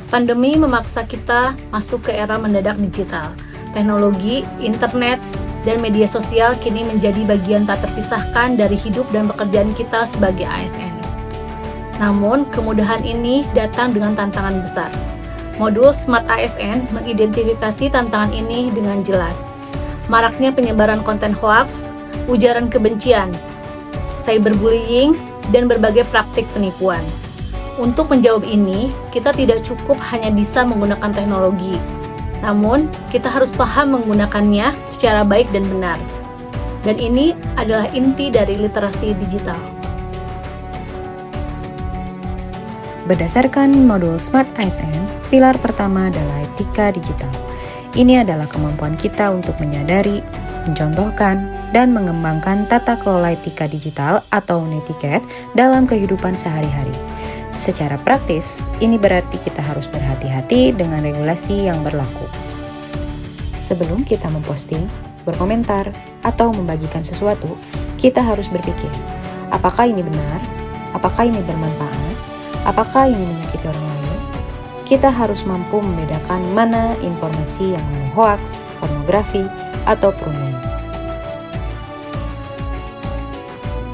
Pandemi memaksa kita masuk ke era mendadak digital. Teknologi, internet, dan media sosial kini menjadi bagian tak terpisahkan dari hidup dan pekerjaan kita sebagai ASN. Namun, kemudahan ini datang dengan tantangan besar. Modul Smart ASN mengidentifikasi tantangan ini dengan jelas. Maraknya penyebaran konten hoaks, ujaran kebencian, cyberbullying, dan berbagai praktik penipuan. Untuk menjawab ini, kita tidak cukup hanya bisa menggunakan teknologi, namun kita harus paham menggunakannya secara baik dan benar. Dan ini adalah inti dari literasi digital. Berdasarkan modul Smart ASN, pilar pertama adalah etika digital. Ini adalah kemampuan kita untuk menyadari, mencontohkan, dan mengembangkan tata kelola etika digital atau netiquette dalam kehidupan sehari-hari. Secara praktis, ini berarti kita harus berhati-hati dengan regulasi yang berlaku. Sebelum kita memposting, berkomentar, atau membagikan sesuatu, kita harus berpikir, apakah ini benar? Apakah ini bermanfaat? Apakah ini menyakiti orang lain? Kita harus mampu membedakan mana informasi yang hoaks, pornografi, atau perundungan.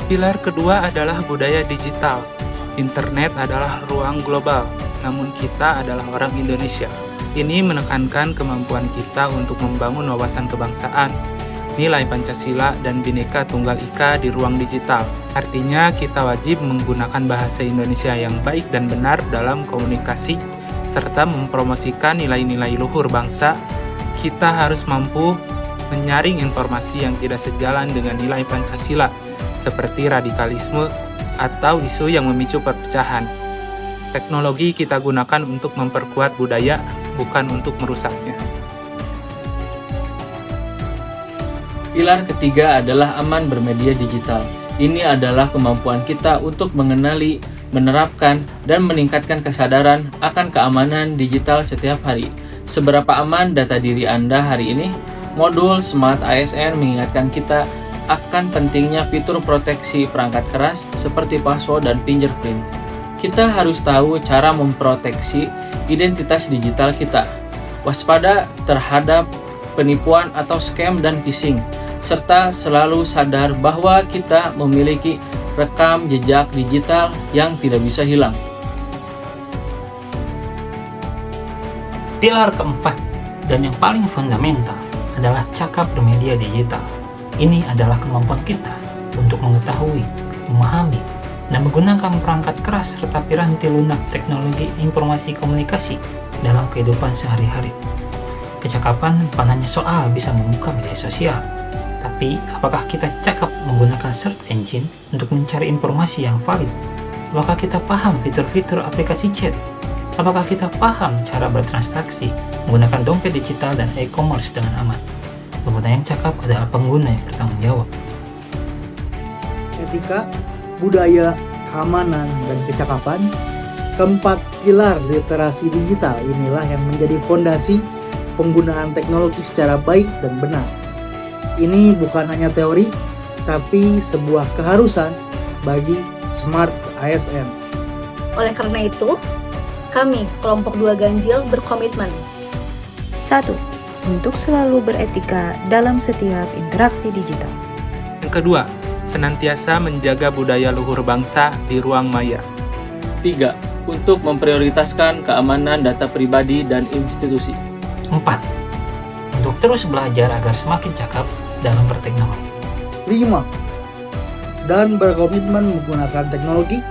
Pilar kedua adalah budaya digital. Internet adalah ruang global, namun kita adalah orang Indonesia. Ini menekankan kemampuan kita untuk membangun wawasan kebangsaan, nilai Pancasila, dan Bhinneka Tunggal Ika di ruang digital. Artinya, kita wajib menggunakan bahasa Indonesia yang baik dan benar dalam komunikasi, serta mempromosikan nilai-nilai luhur bangsa. Kita harus mampu menyaring informasi yang tidak sejalan dengan nilai Pancasila, seperti radikalisme atau isu yang memicu perpecahan. Teknologi kita gunakan untuk memperkuat budaya, bukan untuk merusaknya. Pilar ketiga adalah aman bermedia digital. Ini adalah kemampuan kita untuk mengenali, menerapkan, dan meningkatkan kesadaran akan keamanan digital setiap hari. Seberapa aman data diri Anda hari ini? Modul Smart ASN mengingatkan kita akan pentingnya fitur proteksi perangkat keras seperti password dan fingerprint. Kita harus tahu cara memproteksi identitas digital kita, waspada terhadap penipuan atau scam dan phishing, serta selalu sadar bahwa kita memiliki rekam jejak digital yang tidak bisa hilang. Pilar keempat dan yang paling fundamental adalah cakap bermedia digital. Ini adalah kemampuan kita untuk mengetahui, memahami, dan menggunakan perangkat keras serta piranti lunak teknologi informasi komunikasi dalam kehidupan sehari-hari. Kecakapan bukan hanya soal bisa membuka media sosial, tapi apakah kita cakap menggunakan search engine untuk mencari informasi yang valid? Apakah kita paham fitur-fitur aplikasi chat? Apakah kita paham cara bertransaksi menggunakan dompet digital dan e-commerce dengan aman? Pengguna yang cakap adalah pengguna yang bertanggung jawab. Etika, budaya, keamanan, dan kecakapan, keempat pilar literasi digital inilah yang menjadi fondasi penggunaan teknologi secara baik dan benar. Ini bukan hanya teori, tapi sebuah keharusan bagi Smart ASN. Oleh karena itu, kami, kelompok 2 Ganjil, berkomitmen 1. Untuk selalu beretika dalam setiap interaksi digital. Yang kedua, senantiasa menjaga budaya luhur bangsa di ruang maya. 3. Untuk memprioritaskan keamanan data pribadi dan institusi. 4. Untuk terus belajar agar semakin cakap dalam berteknologi. 5. Dan berkomitmen menggunakan teknologi,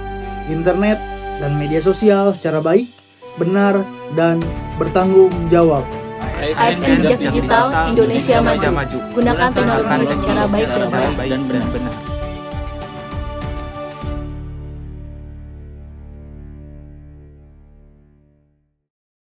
internet, dan media sosial secara baik, benar, dan bertanggung jawab. ASN Jejak Digital Indonesia Maju. Gunakan teknologi secara baik dan benar. benar.